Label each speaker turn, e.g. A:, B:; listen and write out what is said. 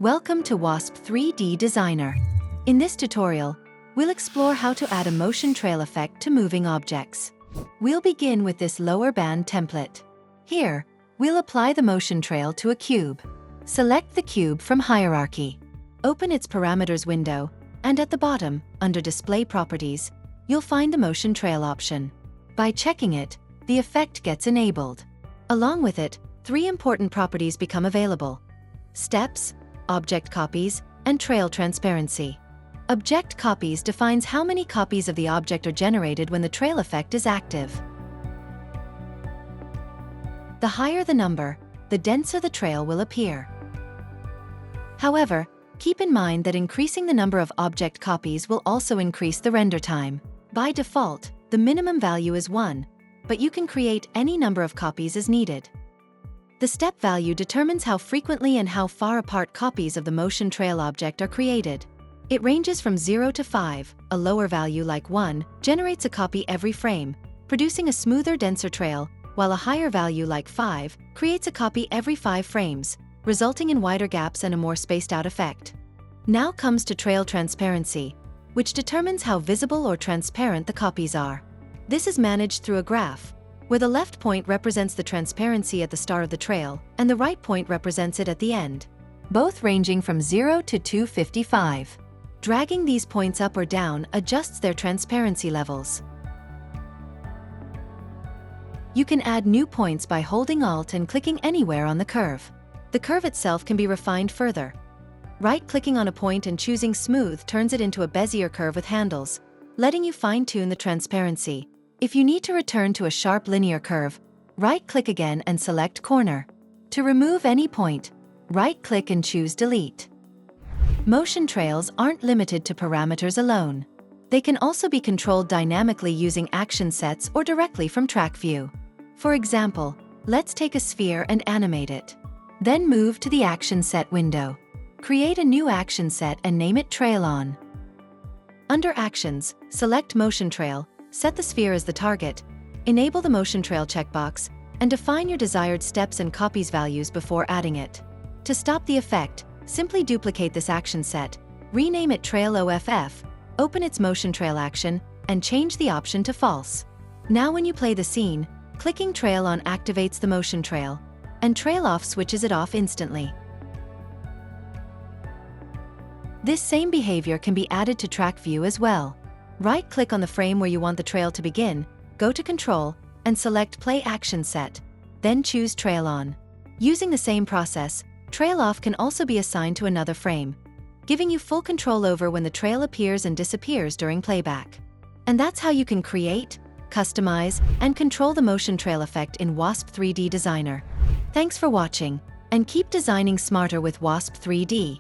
A: Welcome to Wasp3D Designer. In this tutorial, we'll explore how to add a motion trail effect to moving objects. We'll begin with this lower band template. Here, we'll apply the motion trail to a cube. Select the cube from Hierarchy. Open its parameters window, and at the bottom, under Display Properties, you'll find the motion trail option. By checking it, the effect gets enabled. Along with it, three important properties become available: steps, object copies, and trail transparency. Object copies defines how many copies of the object are generated when the trail effect is active. The higher the number, the denser the trail will appear. However, keep in mind that increasing the number of object copies will also increase the render time. By default, the minimum value is 1, but you can create any number of copies as needed. The step value determines how frequently and how far apart copies of the motion trail object are created. It ranges from 0 to 5, a lower value like 1 generates a copy every frame, producing a smoother, denser trail, while a higher value like 5 creates a copy every 5 frames, resulting in wider gaps and a more spaced out effect. Now comes to trail transparency, which determines how visible or transparent the copies are. This is managed through a graph, where the left point represents the transparency at the start of the trail, and the right point represents it at the end, both ranging from 0 to 255. Dragging these points up or down adjusts their transparency levels. You can add new points by holding Alt and clicking anywhere on the curve. The curve itself can be refined further. Right-clicking on a point and choosing Smooth turns it into a Bezier curve with handles, letting you fine-tune the transparency. If you need to return to a sharp linear curve, right-click again and select Corner. To remove any point, right-click and choose Delete. Motion trails aren't limited to parameters alone. They can also be controlled dynamically using action sets or directly from Track View. For example, let's take a sphere and animate it. Then move to the Action Set window. Create a new action set and name it Trail On. Under Actions, select Motion Trail, set the sphere as the target, enable the motion trail checkbox, and define your desired steps and copies values before adding it. To stop the effect, simply duplicate this action set, rename it Trail OFF, open its motion trail action, and change the option to False. Now when you play the scene, clicking Trail On activates the motion trail, and Trail Off switches it off instantly. This same behavior can be added to Track View as well. Right-click on the frame where you want the trail to begin, go to Control, and select Play Action Set, then choose Trail On. Using the same process, Trail Off can also be assigned to another frame, giving you full control over when the trail appears and disappears during playback. And that's how you can create, customize, and control the motion trail effect in Wasp3D Designer. Thanks for watching, and keep designing smarter with Wasp3D.